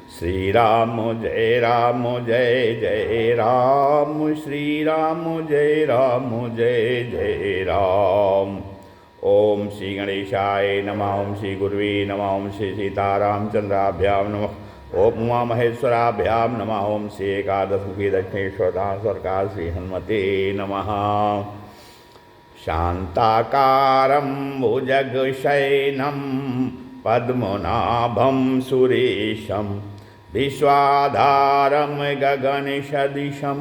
श्री राम जय जय राम, श्री राम जय जय राम। ओम श्री गणेशाय नमः, ओम श्री गुरुवे नमः, ओम श्री सीतारामचंद्राभ्यां नमः, ओम उमा महेश्वराभ्यां नमः, ओम श्री एकादशमुखी दक्षिणेश्वरदासरकार श्री हनुमते नमः। शांताकारं भुजगशयनं पद्मनाभं सुरेशं, विश्वाधारं गगनसदृशं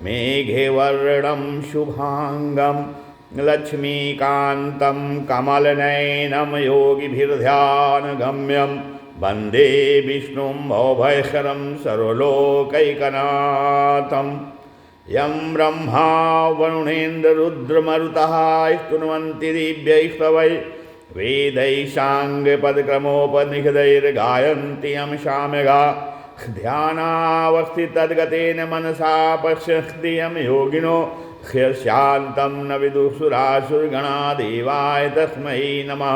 मेघवर्णं शुभांगं, लक्ष्मीकान्तं कमलनयनं योगिभिर्ध्यानगम्यं, वन्दे विष्णुं भवभयहरं सर्वलोकैकनाथं। यं ब्रह्मा वरुणेन्द्ररुद्रमरुतः स्तुवन्ति दिव्यैस्तवै, वेदैः साङ्गपदक्रमोपनिषदैर्गायन्ति यं सामगा, ध्यानावस्थितद्गतेन मनसा पश्यन्ति यं योगिनो, ह्यशान्तं न विदुषुरासुरगणा, देवाय तस्मै नमः।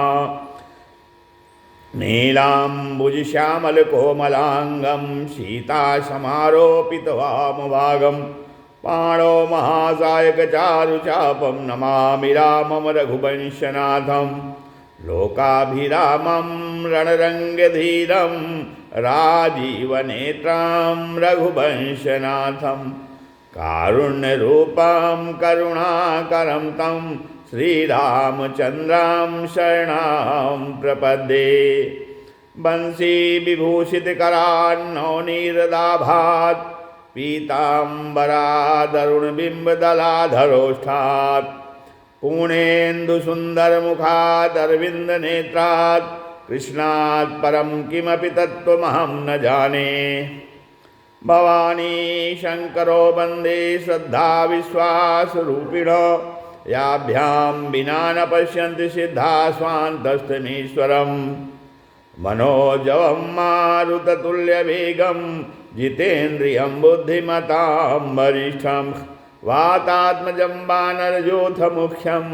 नीलाम्बुजश्यामलकोमलाङ्गं सीतासमारोपितवामभागं, पाणौ महासायकचारुचापं नमामि रामं रघुवंशनाथं। लोकाभिरामं रणरङ्गधीरं राजीवनेत्रं रघुवंशनाथं, कारुण्यरूपं करुणाकरं तं श्रीरामचन्द्रं शरणं प्रपद्ये। बंशीविभूषितकरान्नवनीरदाभात्, पीताम्बरादरुणबिम्बदलाधरोष्ठात्, पूर्णेन्दुसुन्दरमुखादरविन्दनेत्रात्, कृष्णात् परं किमपि तत्त्वमहं न जाने। भवानी शङ्करो वन्दे श्रद्धाविश्वासरूपिणो, याभ्यां विना न पश्यन्ति सिद्धाः स्वान्तस्थमीश्वरम्। मनोजवं मारुततुल्यवेगं, जितेन्द्रियं बुद्धिमतां वरिष्ठं, वातात्मजं वानरयूथमुख्यं,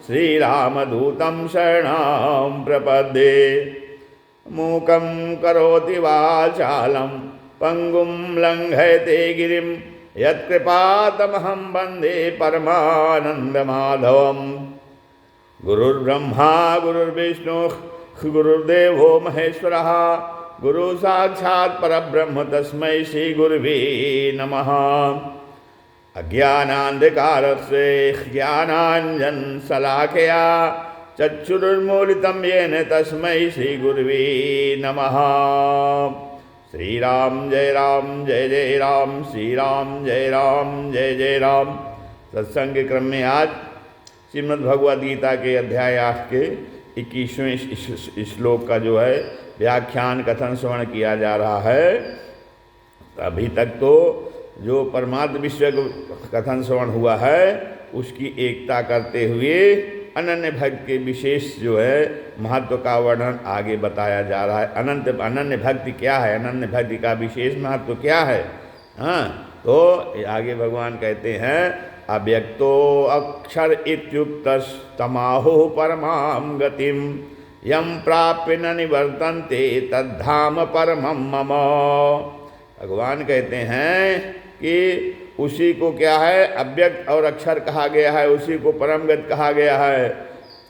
श्रीरामदूतं शरणं प्रपद्ये। मूकं करोति वाचालं, पंगुं लङ्घयते गिरिं, यत्कृपातमहं वन्दे परमानन्दमाधवम्। गुरुर्ब्रह्मा गुरुर्विष्णुः गुरुर्देवो महेश्वरः, गुरु साक्षात् परब्रह्म तस्मै श्री गुरुवे नमः। अज्ञानान्धकारस्य ज्ञानाञ्जनशलाकया चक्षुरुन्मीलितं येन तस्मै श्री गुरुवे नमः। श्री राम जय जय राम, श्री राम जय जय राम। सत्संग के क्रम में आज श्रीमद् भगवद गीता के अध्याय 8 के 21वें श्लोक का जो है व्याख्यान कथन श्रवण किया जा रहा है। अभी तक तो जो परमात्म विषय कथन श्रवण हुआ है उसकी एकता करते हुए अनन्य भक्त के विशेष जो है महत्व का वर्णन आगे बताया जा रहा है। अनन्य भक्ति क्या है, अनन्य भक्ति का विशेष महत्व क्या है। हाँ, तो आगे भगवान कहते हैं अव्यक्तो अक्षर इत्युक्तस्तमाहुः परमां गतिं, यं प्राप्य न निवर्तन्ते तद्धाम परमं मम। भगवान कहते हैं कि उसी को क्या है अव्यक्त और अक्षर कहा गया है, उसी को परमगत कहा गया है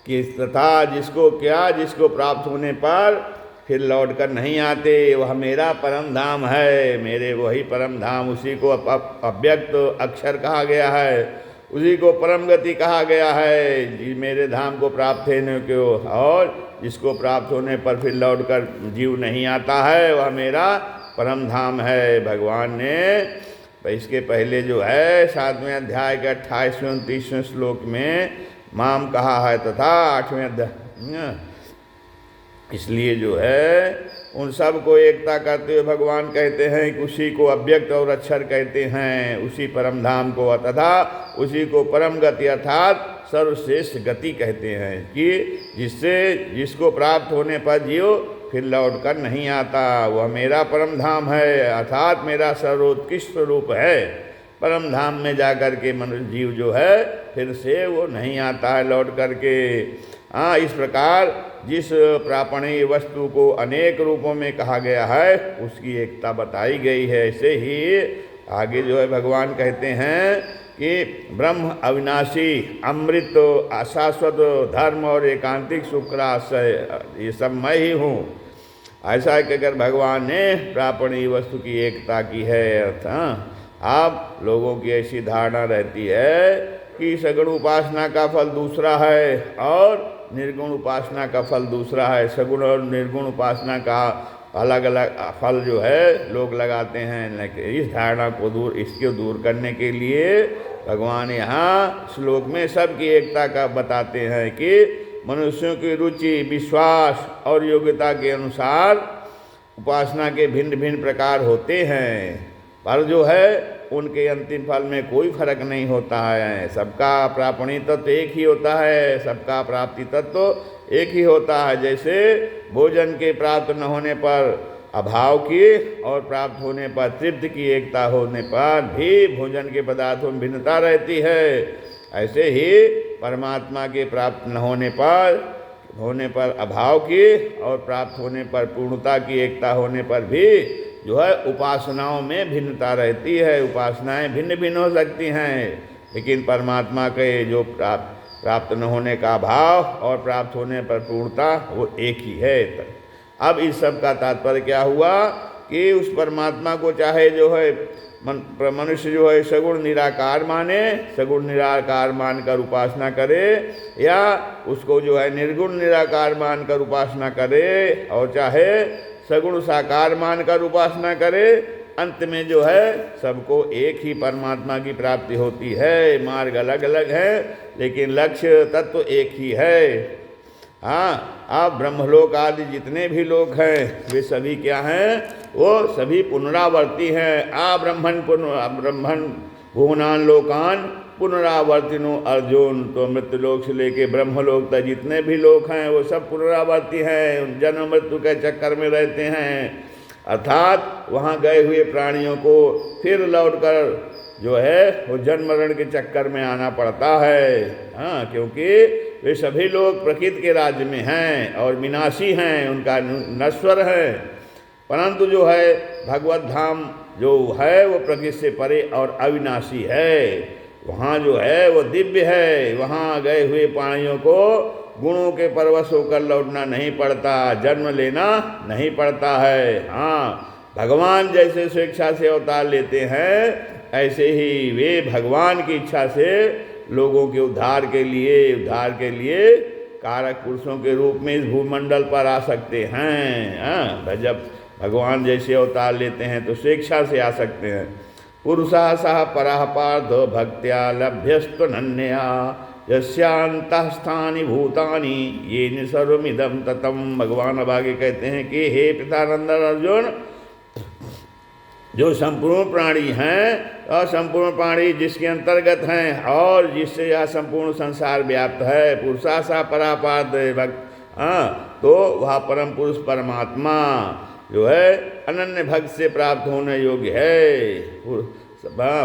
कि तथा जिसको प्राप्त होने पर फिर लौट कर नहीं आते, वह मेरा परम धाम है। मेरे वही परम धाम, उसी को अव्यक्त अक्षर कहा गया है, उसी को परम गति कहा गया है। जी मेरे धाम को प्राप्त होने को, और जिसको प्राप्त होने पर फिर लौट कर जीव नहीं आता है, वह मेरा परम धाम है। भगवान ने इसके पहले जो है 7वें अध्याय के 28वें 29वें श्लोक में माम कहा है तथा 8वें अध्याय, इसलिए जो है उन सब को एकता करते हुए भगवान कहते हैं कि उसी को अव्यक्त और अक्षर कहते हैं, उसी परम धाम को तथा उसी को परम गति अर्थात सर्वश्रेष्ठ गति कहते हैं कि जिसको प्राप्त होने पर जीव फिर लौट कर नहीं आता, वह मेरा परम धाम है अर्थात मेरा सर्वोत्कृष्ट स्वरूप है। परम धाम में जाकर के मनुष्य जीव जो है फिर से वो नहीं आता है लौट करके। हाँ, इस प्रकार जिस प्रापणीय वस्तु को अनेक रूपों में कहा गया है उसकी एकता बताई गई है। ऐसे ही आगे जो है भगवान कहते हैं कि ब्रह्म अविनाशी, अमृत, अशाश्वत, धर्म और एकांतिक सुख का आश्रय, ये सब मैं ही हूँ। ऐसा कहकर भगवान ने प्रापणीय वस्तु की एकता की है। आप लोगों की ऐसी धारणा रहती है कि सगुण उपासना का फल दूसरा है और निर्गुण उपासना का फल दूसरा है। सगुण और निर्गुण उपासना का अलग अलग फल जो है लोग लगाते हैं। लेकिन इस धारणा को इसको दूर करने के लिए भगवान यहाँ श्लोक में सबकी एकता का बताते हैं कि मनुष्यों की रुचि, विश्वास और योग्यता के अनुसार उपासना के भिन्न भिन्न प्रकार होते हैं, पर जो है उनके अंतिम फल में कोई फर्क नहीं होता है। सबका प्रापणीय तत्व एक ही होता है, सबका प्राप्ति तत्व एक ही होता है। जैसे भोजन के प्राप्त न होने पर अभाव की और प्राप्त होने पर तृप्ति की एकता होने पर भी भोजन के पदार्थों में भिन्नता रहती है, ऐसे ही परमात्मा के प्राप्त न होने पर अभाव की और प्राप्त होने पर पूर्णता की एकता होने पर भी जो है उपासनाओं में भिन्नता रहती है। उपासनाएं भिन्न भिन्न हो सकती हैं, लेकिन परमात्मा के जो प्राप्त न होने का भाव और प्राप्त होने पर पूर्णता वो एक ही है। अब इस सब का तात्पर्य क्या हुआ कि उस परमात्मा को चाहे जो है मनुष्य जो है सगुण निराकार माने, सगुण निराकार मानकर उपासना करे, या उसको जो है निर्गुण निराकार मानकर उपासना करे, और चाहे सगुण साकार मानकर उपासना करे, अंत में जो है सबको एक ही परमात्मा की प्राप्ति होती है। मार्ग अलग अलग है लेकिन लक्ष्य तत्व एक ही है। हाँ, आप ब्रह्मलोक आदि जितने भी लोग हैं वे सभी क्या हैं? वो सभी पुनरावर्ती हैं। ब्रह्मण भुवनान लोकान पुनरावर्तिनो अर्जुन। तो मृत्युलोक से लेके ब्रह्मलोक तक जितने भी लोग हैं वो सब पुनरावर्ती हैं, जन्म मृत्यु के चक्कर में रहते हैं। अर्थात वहाँ गए हुए प्राणियों को फिर लौटकर जो है वो जन्म मरण के चक्कर में आना पड़ता है। हाँ, क्योंकि वे सभी लोग प्रकृति के राज्य में हैं और विनाशी हैं, उनका नश्वर है। परंतु जो है भगवत धाम जो है वो प्रकृति से परे और अविनाशी है। वहाँ जो है वो दिव्य है। वहाँ गए हुए प्राणियों को गुणों के परवश होकर लौटना नहीं पड़ता, जन्म लेना नहीं पड़ता है। हाँ, भगवान जैसे स्वेच्छा से अवतार लेते हैं ऐसे ही वे भगवान की इच्छा से लोगों के उद्धार के लिए कारक पुरुषों के रूप में इस भूमंडल पर आ सकते हैं। हाँ, जब भगवान जैसे अवतार लेते हैं तो स्वेच्छा से आ सकते हैं। पुरुषा सह परः पार्थ भक्त्या लभ्यस्त्वनन्या यस्यांतः स्थानि भूतानि येन सर्वमिदं ततं। भगवान अब आगे कहते हैं कि हे पितानंदन अर्जुन, जो संपूर्ण प्राणी हैं और संपूर्ण प्राणी जिसके अंतर्गत हैं और जिससे यह संपूर्ण संसार व्याप्त है, पुरुषा सा परापार्थ भक्त, तो वह परम पुरुष परमात्मा जो है अनन्य भक्त से प्राप्त होने योग्य है।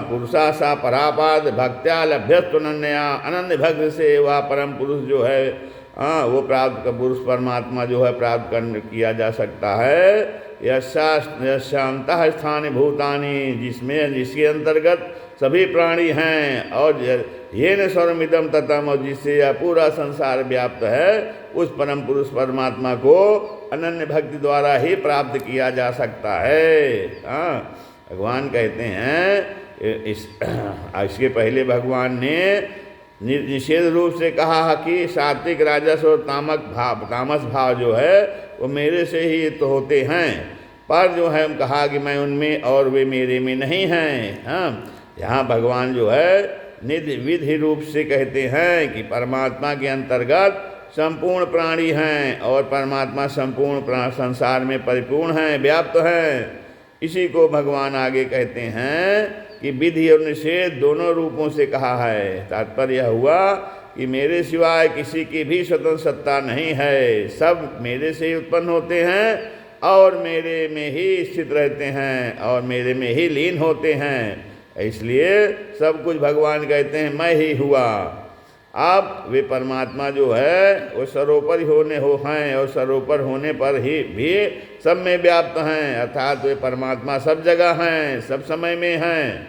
पुरुषा सा परापाद भक्त्या लभ्यस्त्वनन्या, अनन्य भक्त से वह परम पुरुष जो है वो प्राप्त पुरुष परमात्मा जो है प्राप्त किया जा सकता है। यस्यांतः स्थानि भूतानि, जिसके अंतर्गत सभी प्राणी हैं, और येन सर्वमिदं ततं, और जिससे यह पूरा संसार व्याप्त है, उस परम पुरुष परमात्मा को अनन्य भक्ति द्वारा ही प्राप्त किया जा सकता है। भगवान कहते हैं इसके पहले भगवान ने निषेध रूप से कहा कि सात्विक, राजस और तामस भाव जो है वो मेरे से ही तो होते हैं, पर जो है कहा कि मैं उनमें और वे मेरे में नहीं हैं। हाँ, यहाँ भगवान जो है निधि विधि रूप से कहते हैं कि परमात्मा के अंतर्गत संपूर्ण प्राणी हैं और परमात्मा संपूर्ण संसार में परिपूर्ण हैं, व्याप्त हैं। इसी को भगवान आगे कहते हैं कि विधि और निषेध दोनों रूपों से कहा है। तात्पर्य हुआ कि मेरे सिवाय किसी की भी स्वतंत्र सत्ता नहीं है, सब मेरे से ही उत्पन्न होते हैं और मेरे में ही स्थित रहते हैं और मेरे में ही लीन होते हैं। इसलिए सब कुछ भगवान कहते हैं मैं ही हुआ। अब वे परमात्मा जो है वो सर्वोपरि हैं और सर्वोपर होने पर ही भी सब में व्याप्त हैं, अर्थात वे परमात्मा सब जगह हैं, सब समय में हैं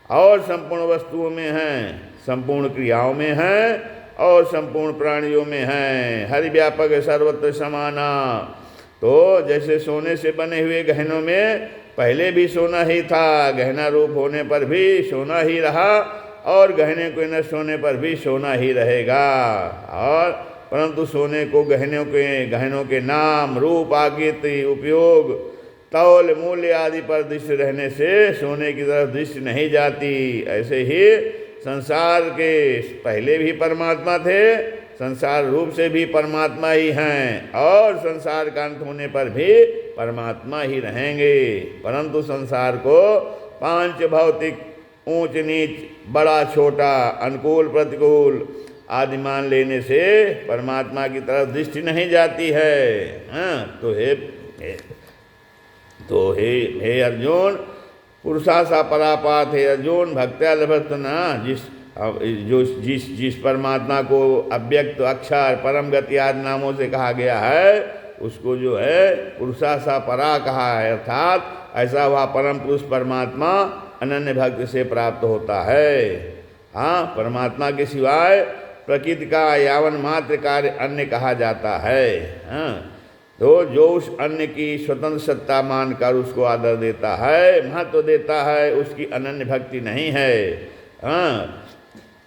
और संपूर्ण वस्तुओं में हैं, संपूर्ण क्रियाओं में हैं और संपूर्ण प्राणियों में हैं, हरि व्यापक सर्वत्र समाना। तो जैसे सोने से बने हुए गहनों में पहले भी सोना ही था, गहना रूप होने पर भी सोना ही रहा और गहने को नष्ट होने पर भी सोना ही रहेगा। और परंतु सोने को गहनों के नाम, रूप, आकृति, उपयोग, तौल, मूल्य आदि पर दृष्टि रहने से सोने की तरफ दृष्टि नहीं जाती। ऐसे ही संसार के पहले भी परमात्मा थे, संसार रूप से भी परमात्मा ही हैं और संसार का अंत होने पर भी परमात्मा ही रहेंगे। परंतु संसार को पांच भौतिक ऊंच नीच, बड़ा छोटा, अनुकूल प्रतिकूल आदि मान लेने से परमात्मा की तरफ दृष्टि नहीं जाती है। हे अर्जुन, पुरुषासा परापात, हे अर्जुन, भक्त्या लभतना, जिस परमात्मा को अव्यक्त, अक्षर, परम गति आदि नामों से कहा गया है, उसको जो है पुरुषासा परा कहा है, अर्थात ऐसा वह परम पुरुष परमात्मा अनन्य भक्ति से प्राप्त होता है। हाँ, परमात्मा के सिवाय प्रकृति का यावन मात्र कार्य अन्य कहा जाता है। हाँ, तो जो उस अन्य की स्वतंत्र सत्ता मानकर उसको आदर देता है, महत्व देता है, उसकी अनन्य भक्ति नहीं है। हाँ,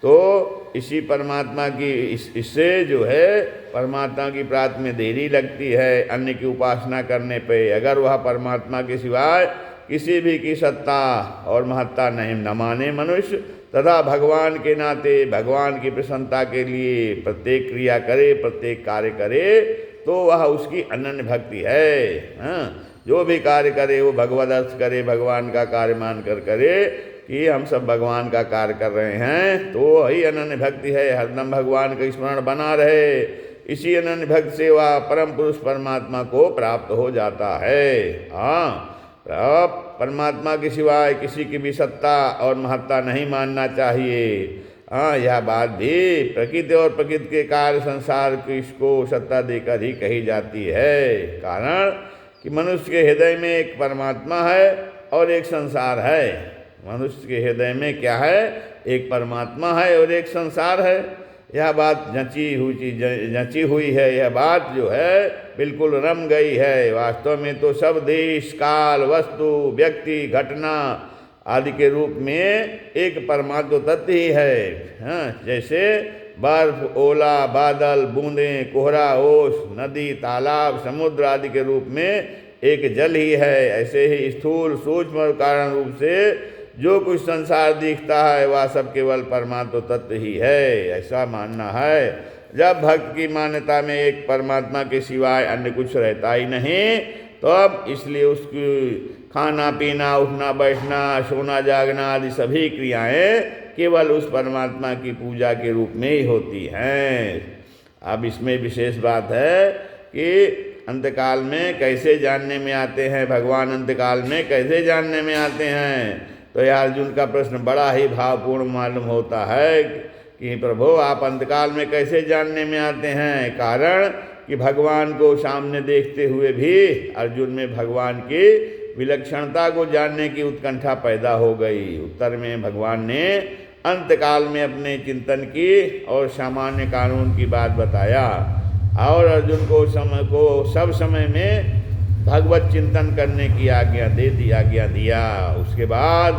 तो इसी परमात्मा की इससे जो है परमात्मा की प्राप्ति में देरी लगती है अन्य की उपासना करने पे। अगर वह परमात्मा के सिवाय किसी भी की सत्ता और महत्ता नहीं न माने मनुष्य, तथा भगवान के नाते भगवान की प्रसन्नता के लिए प्रत्येक क्रिया करे, प्रत्येक कार्य करे, तो वह उसकी अनन्य भक्ति है। हाँ, जो भी कार्य करे वो भगवद अर्थ करे, भगवान का कार्य मान कर करे कि हम सब भगवान का कार्य कर रहे हैं, तो वही अनन्य भक्ति है। हरदम भगवान का स्मरण बना रहे, इसी अनन्य भक्ति से वह परम पुरुष परमात्मा को प्राप्त हो जाता है। हाँ, परमात्मा के सिवाय किसी की भी सत्ता और महत्ता नहीं मानना चाहिए। हाँ, यह बात भी प्रकृति और प्रकृति के कार्य संसार की इसको सत्ता देकर ही कही जाती है। कारण कि मनुष्य के हृदय में एक परमात्मा है और एक संसार है। मनुष्य के हृदय में क्या है? एक परमात्मा है और एक संसार है। यह बात जंची हुई है, यह बात जो है बिल्कुल रम गई है। वास्तव में तो सब देश, काल, वस्तु, व्यक्ति, घटना आदि के रूप में एक परमात्मा तत्व ही है। हाँ, जैसे बर्फ, ओला, बादल, बूंदें, कोहरा, ओस, नदी, तालाब, समुद्र आदि के रूप में एक जल ही है, ऐसे ही स्थूल, सूक्ष्म और कारण रूप से जो कुछ संसार दिखता है वह सब केवल परमात्मा तत्व ही है, ऐसा मानना है। जब भक्त की मान्यता में एक परमात्मा के सिवाय अन्य कुछ रहता ही नहीं, तो अब इसलिए उसकी खाना पीना, उठना बैठना, सोना जागना आदि सभी क्रियाएं केवल उस परमात्मा की पूजा के रूप में ही होती हैं। अब इसमें विशेष बात है कि अंतकाल में कैसे जानने में आते हैं, भगवान अंतकाल में कैसे जानने में आते हैं। तो यह अर्जुन का प्रश्न बड़ा ही भावपूर्ण मालूम होता है कि प्रभु आप अंतकाल में कैसे जानने में आते हैं। कारण कि भगवान को सामने देखते हुए भी अर्जुन में भगवान की विलक्षणता को जानने की उत्कंठा पैदा हो गई। उत्तर में भगवान ने अंतकाल में अपने चिंतन की और सामान्य कानून की बात बताया और अर्जुन को सब समय में भगवत चिंतन करने की आज्ञा दिया। उसके बाद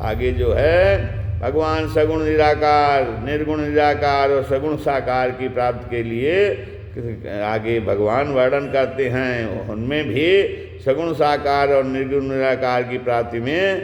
आगे जो है भगवान सगुण निराकार, निर्गुण निराकार और सगुण साकार की प्राप्ति के लिए आगे भगवान वर्णन करते हैं। उनमें भी सगुण साकार और निर्गुण निराकार की प्राप्ति में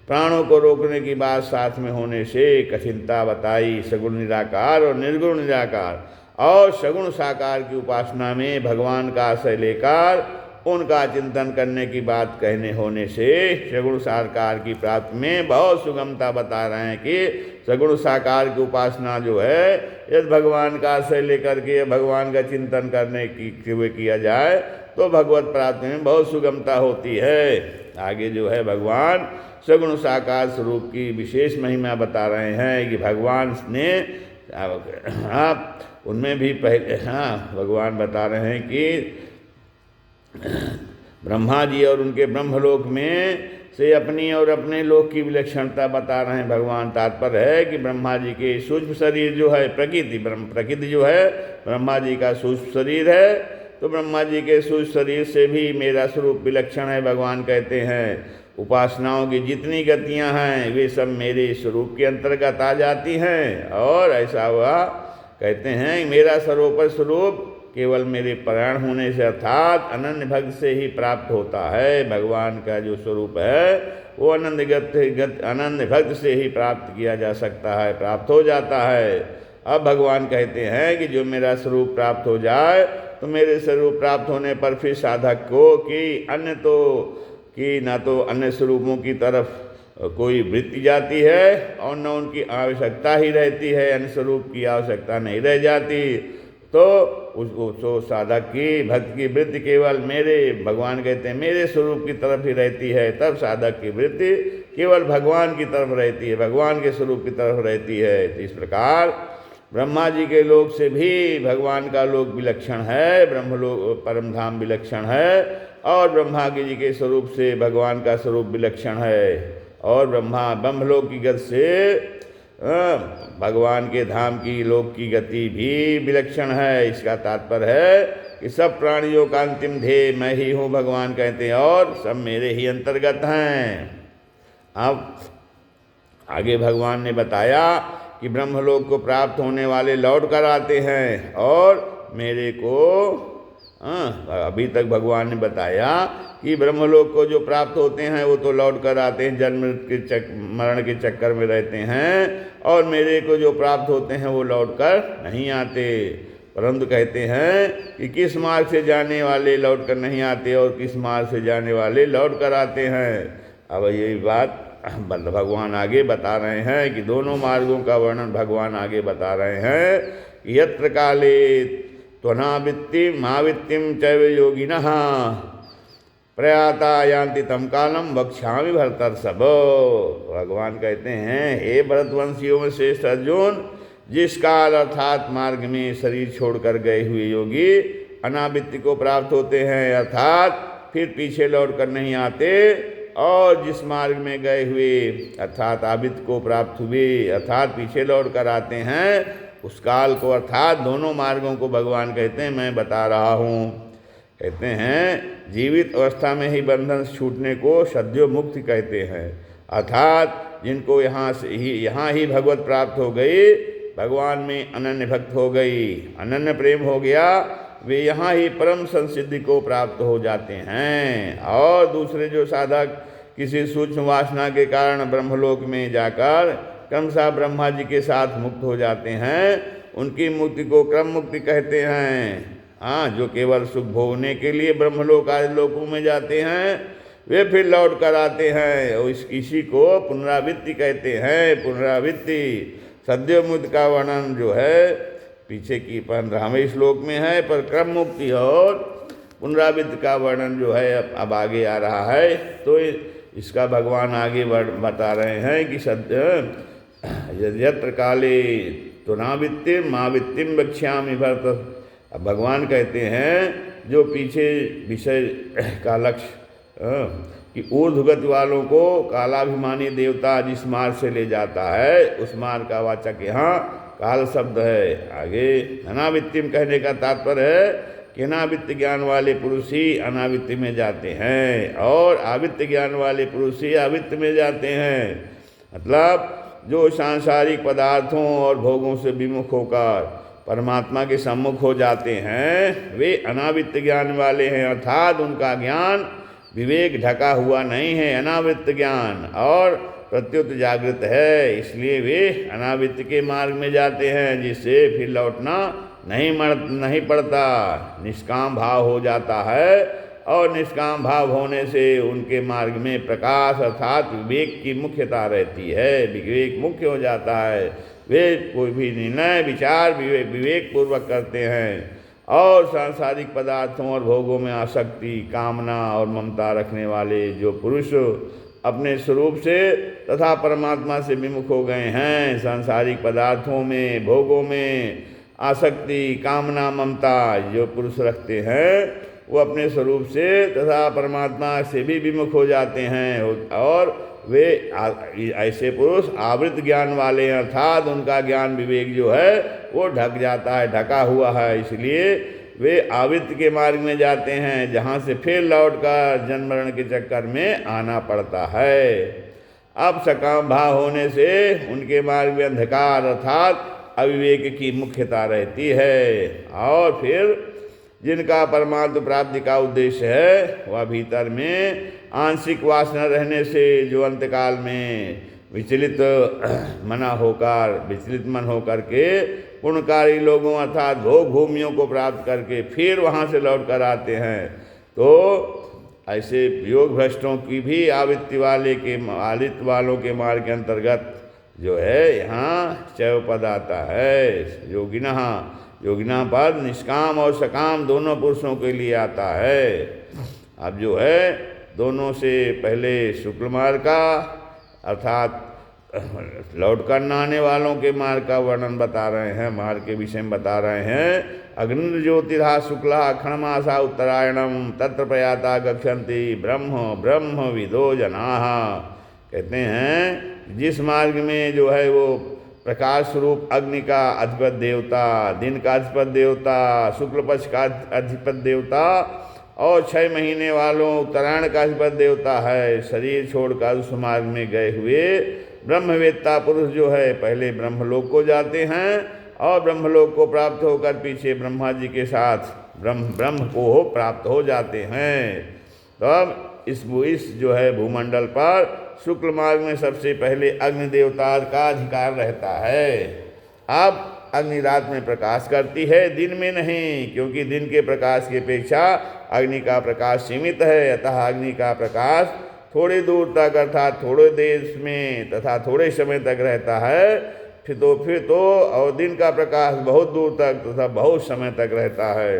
प्राणों को रोकने की बात साथ में होने से कठिनता बताई। सगुण निराकार और निर्गुण निराकार और सगुण साकार की उपासना में भगवान का आश्रय लेकर उनका चिंतन करने की बात कहने होने से सगुण साकार की प्राप्ति में बहुत सुगमता बता रहे हैं कि सगुण साकार की उपासना जो है यदि भगवान का आश्रय लेकर के भगवान का चिंतन करने की हुए किया जाए तो भगवत प्राप्ति में बहुत सुगमता होती है। आगे जो है भगवान सगुण साकार स्वरूप की विशेष महिमा बता रहे हैं कि भगवान ने आप उनमें भी पहले भगवान बता रहे हैं कि ब्रह्मा जी और उनके ब्रह्मलोक में से अपनी और अपने लोक की विलक्षणता बता रहे हैं भगवान। तात्पर्य है कि ब्रह्मा जी के सूक्ष्म शरीर जो है प्रकृति जो है ब्रह्मा जी का सूक्ष्म शरीर है, तो ब्रह्मा जी के सूक्ष्म शरीर से भी मेरा स्वरूप विलक्षण है। भगवान कहते हैं उपासनाओं की जितनी गतियां हैं वे सब मेरे स्वरूप के अंतर्गत आ जाती हैं। और ऐसा हुआ कहते हैं मेरा सर्वोपरि स्वरूप केवल मेरे परायण होने से अर्थात अनन्य भक्त से ही प्राप्त होता है। भगवान का जो स्वरूप है वो अनन्य भक्त से ही प्राप्त किया जा सकता है, प्राप्त हो जाता है। अब भगवान कहते हैं कि जो मेरा स्वरूप प्राप्त हो जाए तो मेरे स्वरूप प्राप्त होने पर फिर साधक को कि ना तो अन्य स्वरूपों की तरफ कोई वृत्ति जाती है और न उनकी आवश्यकता ही रहती है, अन्य स्वरूप की आवश्यकता नहीं रह जाती। तो उसको साधक की भक्त की वृत्ति केवल भगवान कहते हैं मेरे स्वरूप की तरफ ही रहती है। तब साधक की वृत्ति केवल भगवान की तरफ रहती है, भगवान के स्वरूप की तरफ रहती है। तो इस प्रकार ब्रह्मा जी के लोक से भी भगवान का लोक विलक्षण है, ब्रह्मलोक परम धाम विलक्षण है, और ब्रह्मा जी के स्वरूप से भगवान का स्वरूप विलक्षण है। और ब्रह्मलोक की गति से भगवान के धाम की लोक की गति भी विलक्षण है। इसका तात्पर्य है कि सब प्राणियों का अंतिम ध्येय मैं ही हूँ, भगवान कहते हैं, और सब मेरे ही अंतर्गत हैं। अब आगे भगवान ने बताया कि ब्रह्मलोक को प्राप्त होने वाले लौट कर आते हैं और मेरे को अभी तक भगवान ने बताया कि ब्रह्मलोक को जो प्राप्त होते हैं वो तो लौट कर आते हैं, जन्म मरण के चक्कर में रहते हैं, और मेरे को जो प्राप्त होते हैं वो लौट कर नहीं आते। परंतु कहते हैं कि किस मार्ग से जाने वाले लौट कर नहीं आते और किस मार्ग से जाने वाले लौट कर आते हैं। अब यही बात भगवान आगे बता रहे हैं कि दोनों मार्गों का वर्णन भगवान आगे बता रहे हैं। यत्र काले त्वनावित्तिम आवित्तिम चैव योगिनः प्रयाता यान्ति तम कालम वक्ष्यामि भरतर्षभ। भगवान कहते हैं हे भरतवंशियों में श्रेष्ठ अर्जुन, जिस काल अर्थात मार्ग में शरीर छोड़कर गए हुए योगी अनावित्ति को प्राप्त होते हैं, अर्थात फिर पीछे लौट कर नहीं आते, और जिस मार्ग में गए हुए अर्थात आवित्त को प्राप्त हुए अर्थात पीछे लौट कर आते हैं, उस काल को अर्थात दोनों मार्गों को भगवान कहते हैं मैं बता रहा हूँ। कहते हैं जीवित अवस्था में ही बंधन छूटने को सद्यो मुक्ति कहते हैं, अर्थात जिनको यहाँ ही भगवत प्राप्त हो गई, भगवान में अनन्य भक्त हो गई, अनन्य प्रेम हो गया, वे यहाँ ही परम संसिद्धि को प्राप्त हो जाते हैं। और दूसरे जो साधक किसी सूक्ष्म वासना के कारण ब्रह्मलोक में जाकर क्रमशः ब्रह्मा जी के साथ मुक्त हो जाते हैं, उनकी मुक्ति को क्रम मुक्ति कहते हैं। जो केवल सुख भोगने के लिए ब्रह्मलोक आदि लोकों में जाते हैं वे फिर लौट कर आते हैं, और इसी को पुनरावृत्ति कहते हैं। पुनरावृत्ति सद्यो मुक्ति का वर्णन जो है पीछे की 15वें श्लोक में है, पर क्रम मुक्ति और पुनरावृत्ति का वर्णन जो है अब आगे आ रहा है। तो इसका भगवान आगे बता रहे हैं कि यत्र काले त्वनावित्तिम आवित्तिम वक्ष्यामि भरत। अब भगवान कहते हैं जो पीछे विषय का लक्ष्य कि ऊर्ध्वगति वालों को कालाभिमानी देवता जिस मार्ग से ले जाता है उस मार्ग का वाचक यहाँ काल शब्द है। आगे अनावित्तिम कहने का तात्पर्य है कि अनावित्त ज्ञान वाले पुरुष ही अनावित्त में जाते हैं और आवित्त ज्ञान वाले पुरुष ही आवित्त में जाते हैं। मतलब जो सांसारिक पदार्थों और भोगों से विमुख होकर परमात्मा के सम्मुख हो जाते हैं वे अनावित्त ज्ञान वाले हैं, अर्थात उनका ज्ञान विवेक ढका हुआ नहीं है, अनावृत्त ज्ञान और प्रत्युत जागृत है, इसलिए वे अनावृत्त के मार्ग में जाते हैं, जिससे फिर लौटना नहीं पड़ता, निष्काम भाव हो जाता है। और निष्काम भाव होने से उनके मार्ग में प्रकाश अर्थात विवेक की मुख्यता रहती है, विवेक मुख्य हो जाता है। वे कोई भी निर्णय विचार विवेक पूर्वक करते हैं और सांसारिक पदार्थों और भोगों में आसक्ति कामना और ममता रखने वाले जो पुरुष अपने स्वरूप से तथा परमात्मा से विमुख हो गए हैं। सांसारिक पदार्थों में, भोगों में आसक्ति, कामना, ममता जो पुरुष रखते हैं वो अपने स्वरूप से तथा परमात्मा से भी विमुख हो जाते हैं और वे ऐसे पुरुष आवृत ज्ञान वाले हैं, अर्थात उनका ज्ञान विवेक जो है वो ढक जाता है, ढका हुआ है। इसलिए वे आवृत्ति के मार्ग में जाते हैं, जहाँ से फिर लौट कर जन्म मरण के चक्कर में आना पड़ता है। अब सकाम भाव होने से उनके मार्ग में अंधकार अर्थात अविवेक की मुख्यता रहती है। और फिर जिनका परमात्म प्राप्ति का उद्देश्य है वह भीतर में आंशिक वासना रहने से जो अंतकाल में विचलित मन होकर के पुण्यकारी लोगों अर्थात भोग भूमियों को प्राप्त करके फिर वहाँ से लौट कर आते हैं, तो ऐसे योग भ्रष्टों की भी आवृत्ति वालों के मार्ग के अंतर्गत जो है यहाँ चैव पद आता है। योगिना पद निष्काम और सकाम दोनों पुरुषों के लिए आता है। अब जो है दोनों से पहले शुक्ल मार्ग का अर्थात लौट कर न आने वालों के मार्ग का वर्णन बता रहे हैं, मार्ग के विषय में बता रहे हैं। अग्नि ज्योतिरा शुक्ला खणमासा उत्तरायणम तत्र प्रयाता गच्छन्ति ब्रह्म विदो जनाः। कहते हैं जिस मार्ग में जो है वो प्रकाश स्वरूप अग्नि का अधिपति देवता, दिन का अधिपति देवता, शुक्ल पक्ष का अधिपति देवता और 6 महीने वालों उत्तरायण का अधिपति देवता है। शरीर छोड़कर उस मार्ग में गए हुए ब्रह्मवेत्ता पुरुष जो है पहले ब्रह्मलोक को जाते हैं और ब्रह्मलोक को प्राप्त होकर पीछे ब्रह्मा जी के साथ ब्रह्म को प्राप्त हो जाते हैं। तब इस जो है भूमंडल पर शुक्ल मार्ग में सबसे पहले अग्नि देवता का अधिकार रहता है। अब अग्नि रात में प्रकाश करती है, दिन में नहीं, क्योंकि दिन के प्रकाश की अपेक्षा अग्नि का प्रकाश सीमित है। अतः अग्नि का प्रकाश थोड़ी दूर तक अर्थात थोड़े देश में तथा थोड़े समय तक रहता है, फिर तो और दिन का प्रकाश बहुत दूर तक तथा बहुत समय तक रहता है।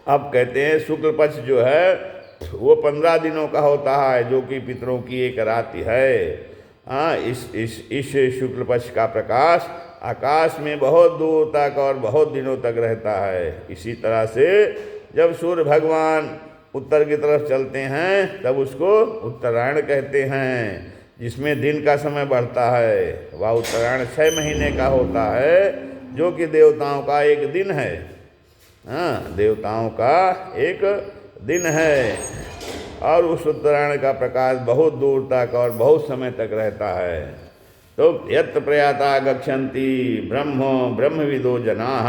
अब कहते हैं शुक्ल पक्ष जो है वो 15 दिनों का होता है, जो कि पितरों की एक रात्रि है। इस शुक्ल पक्ष का प्रकाश आकाश में बहुत दूर तक और बहुत दिनों तक रहता है। इसी तरह से जब सूर्य भगवान उत्तर की तरफ चलते हैं तब उसको उत्तरायण कहते हैं, जिसमें दिन का समय बढ़ता है। वह उत्तरायण 6 महीने का होता है, जो कि देवताओं का एक दिन है। देवताओं का एक दिन है और उस उत्तरायण का प्रकाश बहुत दूर तक और बहुत समय तक रहता है। तो यत्र प्रयाता गच्छन्ति ब्रह्मविदो जनाः।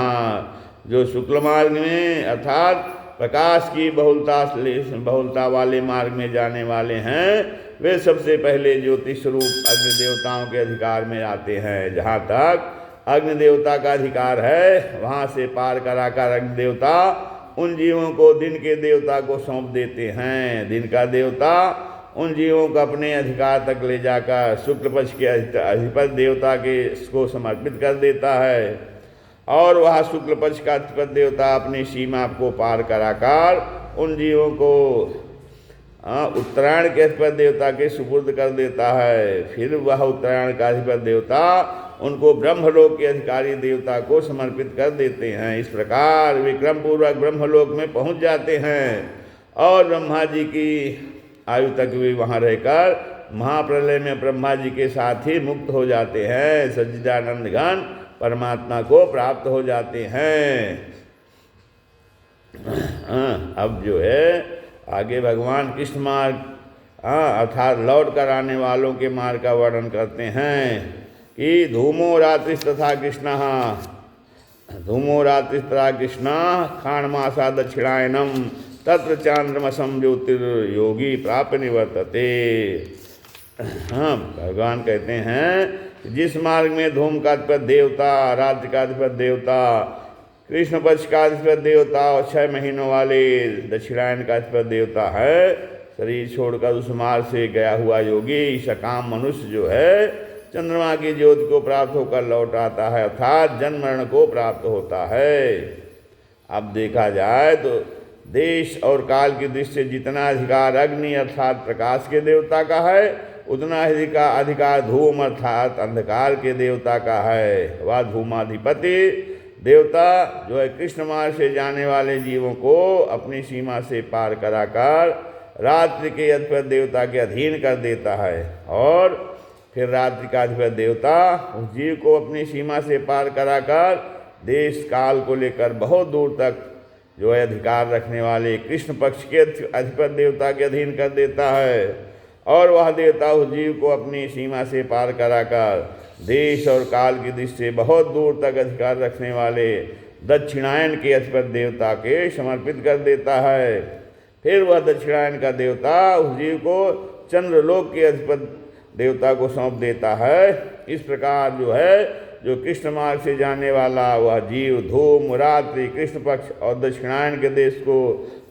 जो शुक्ल मार्ग में अर्थात प्रकाश की बहुलता वाले मार्ग में जाने वाले हैं, वे सबसे पहले ज्योतिष स्वरूप अग्नि देवताओं के अधिकार में आते हैं। जहाँ तक अग्नि देवता का अधिकार है वहाँ से पार कराकर अग्नि देवता उन जीवों को दिन के देवता को सौंप देते हैं। दिन का देवता उन जीवों को अपने अधिकार तक ले जाकर शुक्ल पक्ष के अधिपति देवता को समर्पित कर देता है और वह शुक्ल पक्ष का अधिपति देवता अपनी सीमा को पार कराकर उन जीवों को उत्तरायण के अधिपति देवता के सुपुर्द कर देता है। फिर वह उत्तरायण का अधिपति देवता उनको ब्रह्मलोक के अधिकारी देवता को समर्पित कर देते हैं। इस प्रकार विक्रम पूर्वक ब्रह्मलोक में पहुंच जाते हैं और ब्रह्मा जी की आयु तक भी वहाँ रहकर महाप्रलय में ब्रह्मा जी के साथ ही मुक्त हो जाते हैं, सच्चिदानंद घन परमात्मा को प्राप्त हो जाते हैं। अब जो है आगे भगवान कृष्ण मार्ग अर्थात लौट कर आने वालों के मार्ग का वर्णन करते हैं कि धूमो रात्रिस्तथा कृष्ण खाणमासा दक्षिणायनम तत्र चांद्रमसम ज्योतिर्योगी प्राप्त निवर्तते। भगवान कहते हैं जिस मार्ग में धूम का अधिपति देवता, रात्रि का अधिपति देवता, कृष्ण पक्ष का अधिपति देवता और 6 महीनों वाले दक्षिणायन का अधिपति देवता है, शरीर छोड़कर उस मार्ग से गया हुआ योगी सकाम मनुष्य जो है चंद्रमा की ज्योति को प्राप्त होकर लौट आता है अर्थात जन्म मरण को प्राप्त होता है। अब देखा जाए तो देश और काल की दृष्टि से जितना अधिकार अग्नि अर्थात प्रकाश के देवता का है, उतना ही अधिकार धूम अर्थात अंधकार के देवता का है। वह धूमाधिपति देवता जो है कृष्ण मार्ग से जाने वाले जीवों को अपनी सीमा से पार कराकर रात्रि के अधिपति देवता के अधीन कर देता है, और फिर रात्रि का अधिपति देवता उस जीव को अपनी सीमा से पार कराकर देश काल को लेकर बहुत दूर तक जो है अधिकार रखने वाले कृष्ण पक्ष के अधिपति देवता के अधीन कर देता है, और वह देवता उस जीव को अपनी सीमा से पार कराकर देश और काल की दृष्टि से बहुत दूर तक अधिकार रखने वाले दक्षिणायन के अधिपति देवता के समर्पित कर देता है। फिर वह दक्षिणायन का देवता उस जीव को चंद्रलोक के अधिपति देवता को सौंप देता है। इस प्रकार जो कृष्ण मार्ग से जाने वाला वह जीव धूम रात्रि कृष्ण पक्ष और दक्षिणायन के देश को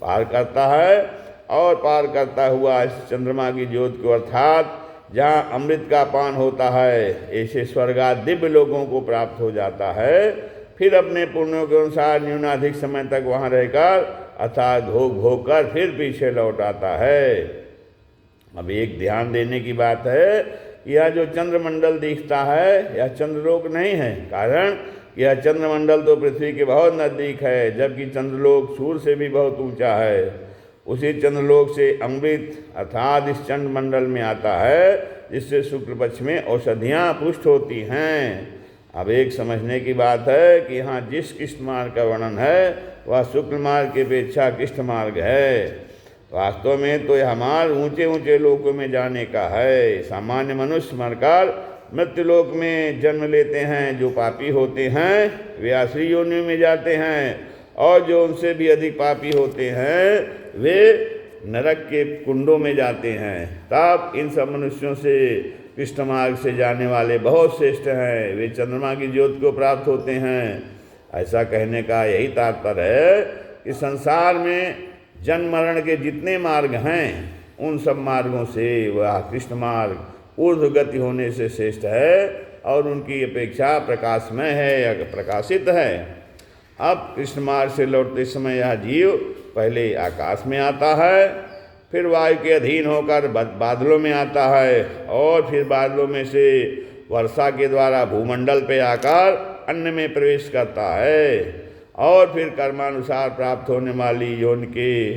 पार करता है, और पार करता हुआ इस चंद्रमा की ज्योति को अर्थात जहाँ अमृत का पान होता है ऐसे स्वर्गा दिव्य लोगों को प्राप्त हो जाता है। फिर अपने पुण्यों के अनुसार न्यूनाधिक समय तक वहाँ रहकर अर्थात भोग कर फिर पीछे लौट आता है। अब एक ध्यान देने की बात है कि यह जो चंद्रमंडल दिखता है यह चंद्रलोक नहीं है, कारण यह चंद्रमंडल तो पृथ्वी के बहुत नज़दीक है, जबकि चंद्रलोक सूर्य से भी बहुत ऊंचा है। उसी चंद्रलोक से अमृत अर्थात इस चंद्रमंडल में आता है, जिससे शुक्ल पक्ष में औषधियाँ पुष्ट होती हैं। अब एक समझने की बात है कि यहाँ जिस कृष्ण मार्ग का वर्णन है वह शुक्ल मार्ग की अपेक्षा कृष्ण मार्ग है। वास्तव में तो यह मार्ग ऊंचे ऊंचे लोकों में जाने का है। सामान्य मनुष्य मरकर मृत्युलोक में जन्म लेते हैं, जो पापी होते हैं वे आश्री योनियों में जाते हैं, और जो उनसे भी अधिक पापी होते हैं वे नरक के कुंडों में जाते हैं। तब इन सब मनुष्यों से कृष्ण मार्ग से जाने वाले बहुत श्रेष्ठ हैं, वे चंद्रमा की ज्योति को प्राप्त होते हैं। ऐसा कहने का यही तात्पर्य है कि संसार में जन्म मरण के जितने मार्ग हैं उन सब मार्गों से वह कृष्ण मार्ग ऊर्ध्वगति होने से श्रेष्ठ है, और उनकी अपेक्षा प्रकाशमय है या प्रकाशित है। अब कृष्ण मार्ग से लौटते समय यह जीव पहले आकाश में आता है, फिर वायु के अधीन होकर बादलों में आता है, और फिर बादलों में से वर्षा के द्वारा भूमंडल पे आकर अन्न में प्रवेश करता है, और फिर कर्मानुसार प्राप्त होने वाली यौन के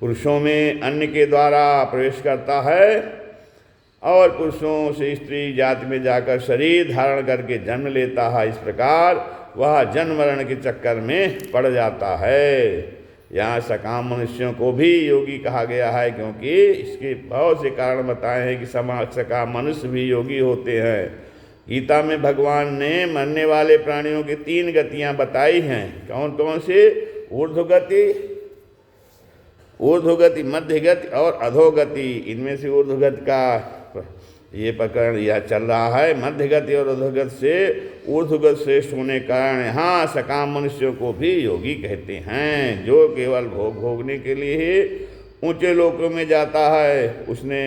पुरुषों में अन्न के द्वारा प्रवेश करता है, और पुरुषों से स्त्री जाति में जाकर शरीर धारण करके जन्म लेता है। इस प्रकार वह जन्म मरण के चक्कर में पड़ जाता है। यहाँ सकाम मनुष्यों को भी योगी कहा गया है, क्योंकि इसके बहुत से कारण बताए हैं कि सकाम मनुष्य भी योगी होते हैं। गीता में भगवान ने मरने वाले प्राणियों की 3 गतियाँ बताई हैं। कौन कौन सी? ऊर्ध्वगति, मध्य गति और अधोगति। इनमें से ऊर्ध्वगति का ये प्रकरण यह चल रहा है। मध्य गति और अधोगति से ऊर्ध्वगति श्रेष्ठ होने के कारण यहाँ सकाम मनुष्यों को भी योगी कहते हैं। जो केवल भोग भोगने के लिए ही ऊंचे लोकों में जाता है, उसने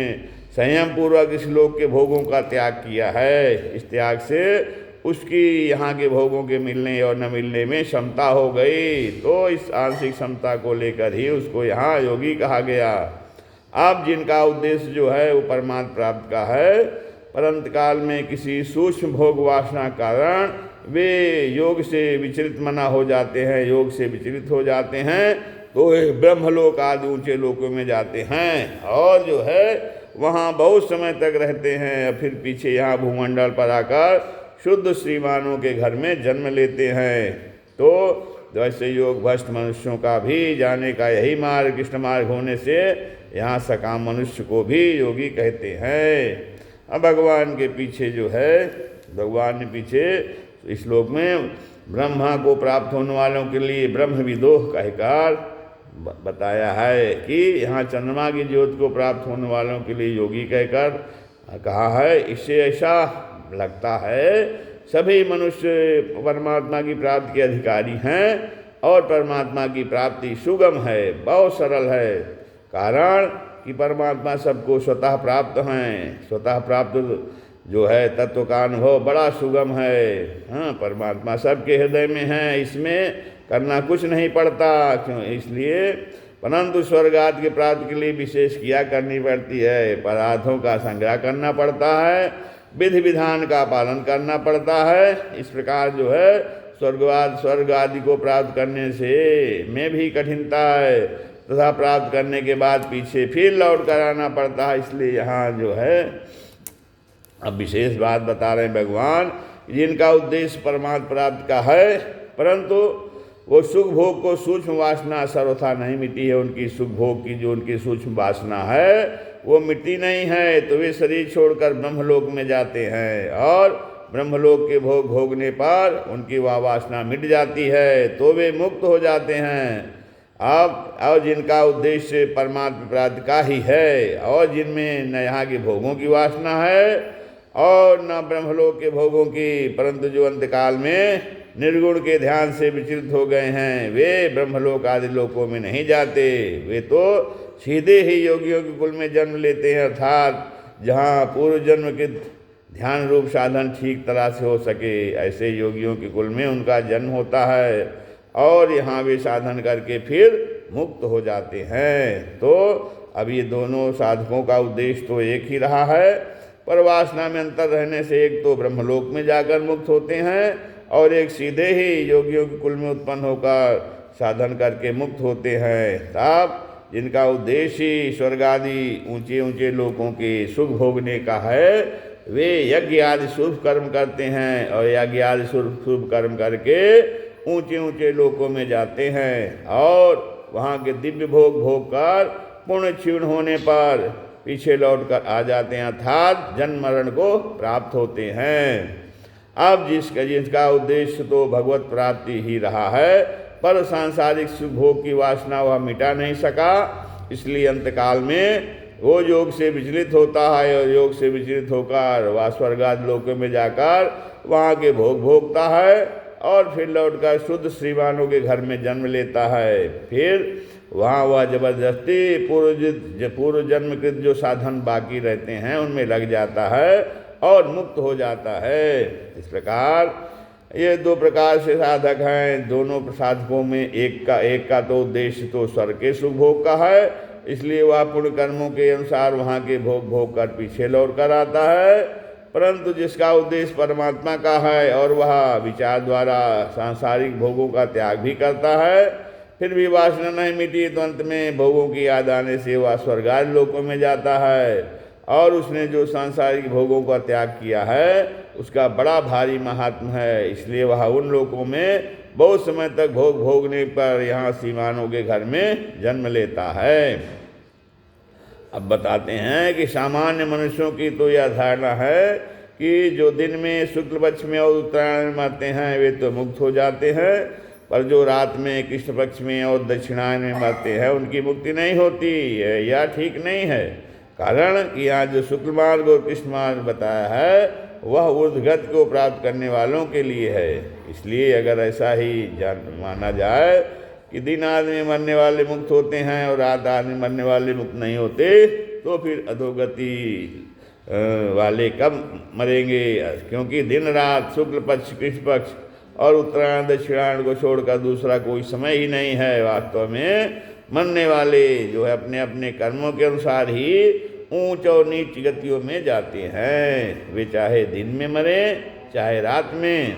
संयम पूर्वक इस लोक के भोगों का त्याग किया है। इस त्याग से उसकी यहाँ के भोगों के मिलने और न मिलने में समता हो गई, तो इस आंशिक समता को लेकर ही उसको यहाँ योगी कहा गया। अब जिनका उद्देश्य जो है वो परमात्मा प्राप्त का है, परंतु काल में किसी सूक्ष्म भोग वासना कारण वे योग से विचलित मना हो जाते हैं, योग से विचलित हो जाते हैं, तो ब्रह्मलोक आदि ऊंचे लोकों में जाते हैं, और जो है वहाँ बहुत समय तक रहते हैं। फिर पीछे यहाँ भूमंडल पर आकर शुद्ध श्रीमानों के घर में जन्म लेते हैं। तो वैसे योग भ्रष्ट मनुष्यों का भी जाने का यही मार्ग कृष्ण मार्ग होने से यहाँ सकाम मनुष्य को भी योगी कहते हैं। अब भगवान के पीछे जो है, भगवान ने पीछे इस श्लोक में ब्रह्मा को प्राप्त होने वालों के लिए ब्रह्म विदोह कहकर बताया है कि यहाँ चंद्रमा की ज्योति को प्राप्त होने वालों के लिए योगी कहकर कहा है। इससे ऐसा लगता है सभी मनुष्य परमात्मा की प्राप्ति के अधिकारी हैं, और परमात्मा की प्राप्ति सुगम है, बहुत सरल है। कारण कि परमात्मा सबको स्वतः प्राप्त हैं। स्वतः प्राप्त जो है तत्व का अनुभव बड़ा सुगम है। हाँ, परमात्मा सबके हृदय में है, इसमें करना कुछ नहीं पड़ता। क्यों? इसलिए परंतु स्वर्ग आदि की प्राप्ति के लिए विशेष क्रिया करनी पड़ती है, पदार्थों का संग्रह करना पड़ता है, विधि विधान का पालन करना पड़ता है। इस प्रकार जो है स्वर्ग आदि को प्राप्त करने से में भी कठिनता है तथा प्राप्त करने के बाद पीछे फिर लौट कर आना पड़ता है। इसलिए यहाँ जो है अब विशेष बात बता रहे हैं भगवान, जिनका उद्देश्य परमात्मा प्राप्ति का है, परंतु वो सुख भोग को सूक्ष्म वासना सर्वथा नहीं मिटी है। उनकी सुख भोग की जो उनकी सूक्ष्म वासना है वो मिटती नहीं है, तो वे शरीर छोड़कर ब्रह्मलोक में जाते हैं और ब्रह्मलोक के भोग भोगने पर उनकी वह वासना मिट जाती है, तो वे मुक्त हो जाते हैं। अब और जिनका उद्देश्य परमात्मा प्राप्ति का ही है और जिनमें न यहाँ के भोगों की वासना है और न ब्रह्मलोक के भोगों की, परंतु जो अंतकाल में निर्गुण के ध्यान से विचलित हो गए हैं, वे ब्रह्मलोक आदि लोकों में नहीं जाते। वे तो सीधे ही योगियों के कुल में जन्म लेते हैं, अर्थात जहाँ पूर्व जन्म के ध्यान रूप साधन ठीक तरह से हो सके, ऐसे योगियों के कुल में उनका जन्म होता है और यहाँ वे साधन करके फिर मुक्त हो जाते हैं। तो अब ये दोनों साधकों का उद्देश्य तो एक ही रहा है, पर वासना में अंतर रहने से एक तो ब्रह्मलोक में जाकर मुक्त होते हैं और एक सीधे ही योगियों के कुल में उत्पन्न होकर साधन करके मुक्त होते हैं। तब जिनका उद्देश्य ही स्वर्ग आदि ऊंचे ऊंचे लोगों के सुख भोगने का है, वे यज्ञ आदि शुभ कर्म करते हैं और यज्ञ आदि शुभ कर्म करके ऊंचे ऊंचे लोकों में जाते हैं और वहाँ के दिव्य भोग भोग कर पुण्य क्षीण होने पर पीछे लौट कर आ जाते हैं, अर्थात जन्म मरण को प्राप्त होते हैं। अब जिसका उद्देश्य तो भगवत प्राप्ति ही रहा है, पर सांसारिक सुख भोग की वासना वह मिटा नहीं सका, इसलिए अंतकाल में वो योग से विचलित होता है और योग से विचलित होकर वह स्वर्गादि लोकों में जाकर वहाँ के भोग भोगता है और फिर लौटकर शुद्ध श्रीमानों के घर में जन्म लेता है। फिर वहाँ वह जबरदस्ती पूर्व जन्म के जो साधन बाकी रहते हैं उनमें लग जाता है और मुक्त हो जाता है। इस प्रकार ये दो प्रकार से साधक हैं। दोनों साधकों में एक का तो उद्देश्य तो स्वर्ग के सुख भोग का है, इसलिए वह पुण्य कर्मों के अनुसार वहाँ के भोग भोग कर पीछे लौट कर आता है, परंतु जिसका उद्देश्य परमात्मा का है और वह विचार द्वारा सांसारिक भोगों का त्याग भी करता है, फिर भी वासना नहीं मिटी तो अंत में भोगों की याद आने से वह स्वर्गादि लोकों में जाता है और उसने जो सांसारिक भोगों का त्याग किया है उसका बड़ा भारी महात्म है, इसलिए वह उन लोकों में बहुत समय तक भोग भोगने पर यहाँ सीमानों के घर में जन्म लेता है। अब बताते हैं कि सामान्य मनुष्यों की तो यह धारणा है कि जो दिन में शुक्ल पक्ष में और उत्तरायण में मरते हैं वे तो मुक्त हो जाते हैं, पर जो रात में कृष्ण पक्ष में और दक्षिणायन में मरते हैं उनकी मुक्ति नहीं होती। यह ठीक नहीं है, कारण कि यहाँ जो शुक्ल मार्ग और कृष्ण मार्ग बताया है वह ऊर्ध्वगति को प्राप्त करने वालों के लिए है। इसलिए अगर ऐसा ही माना जाए कि दिन आदमी मरने वाले मुक्त होते हैं और रात आदमी मरने वाले मुक्त नहीं होते, तो फिर अधोगति वाले कब मरेंगे, क्योंकि दिन रात शुक्ल पक्ष कृष्ण पक्ष और उत्तरायण दक्षिणायन को छोड़कर दूसरा कोई समय ही नहीं है। वास्तव में मरने वाले जो है अपने अपने कर्मों के अनुसार ही ऊंच और नीच गतियों में जाते हैं। वे चाहे दिन में मरें चाहे रात में,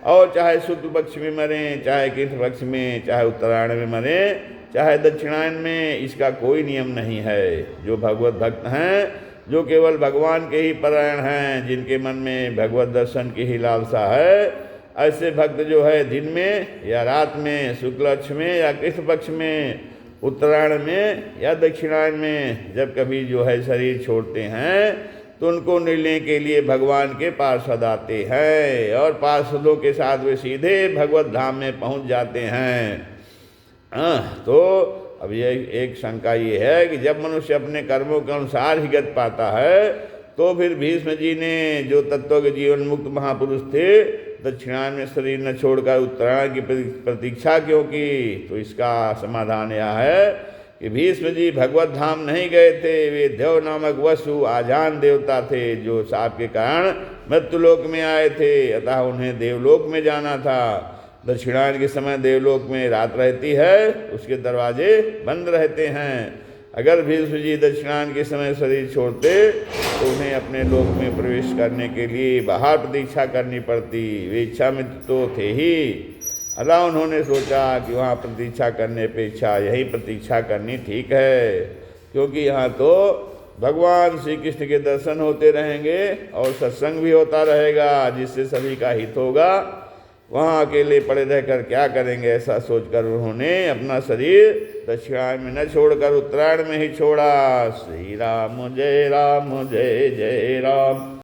और चाहे शुक्ल पक्ष में मरें चाहे कृष्ण पक्ष में, चाहे उत्तरायण में मरें चाहे दक्षिणायन में, इसका कोई नियम नहीं है। जो भगवत भक्त हैं, जो केवल भगवान के ही परायण हैं, जिनके मन में भगवत दर्शन की ही लालसा है, ऐसे भक्त जो है दिन में या रात में, शुक्ल पक्ष में या कृष्ण पक्ष में, उत्तरायण में या दक्षिणायन में जब कभी जो है शरीर छोड़ते हैं तो उनको मिलने के लिए भगवान के पार्षद आते हैं और पार्षदों के साथ वे सीधे भगवत धाम में पहुंच जाते हैं। तो अब ये एक शंका ये है कि जब मनुष्य अपने कर्मों के अनुसार ही गति पाता है तो फिर भीष्म जी ने जो तत्व के जीवन मुक्त महापुरुष थे दक्षिणायन में शरीर न छोड़कर उत्तरायण की प्रतीक्षा क्यों की, तो इसका समाधान यह है कि भीष्म जी भगवत धाम नहीं गए थे। वे देव नामक वसु आजान देवता थे जो शाप के कारण मृत्युलोक में आए थे, अतः उन्हें देवलोक में जाना था। दक्षिणायन के समय देवलोक में रात रहती है, उसके दरवाजे बंद रहते हैं। अगर भीष्म जी दक्षिणायन के समय शरीर छोड़ते तो उन्हें अपने लोक में प्रवेश करने के लिए बाहर प्रतीक्षा करनी पड़ती। वे इच्छा में तो थे ही, अतः उन्होंने सोचा कि वहाँ प्रतीक्षा करने अपेक्षा यही प्रतीक्षा करनी ठीक है, क्योंकि यहाँ तो भगवान श्री कृष्ण के दर्शन होते रहेंगे और सत्संग भी होता रहेगा, जिससे सभी का हित होगा। वहाँ अकेले पड़े रहकर क्या करेंगे, ऐसा सोचकर उन्होंने अपना शरीर दक्षिणायन में न छोड़कर उत्तरायण में ही छोड़ा। श्री राम जय जय राम।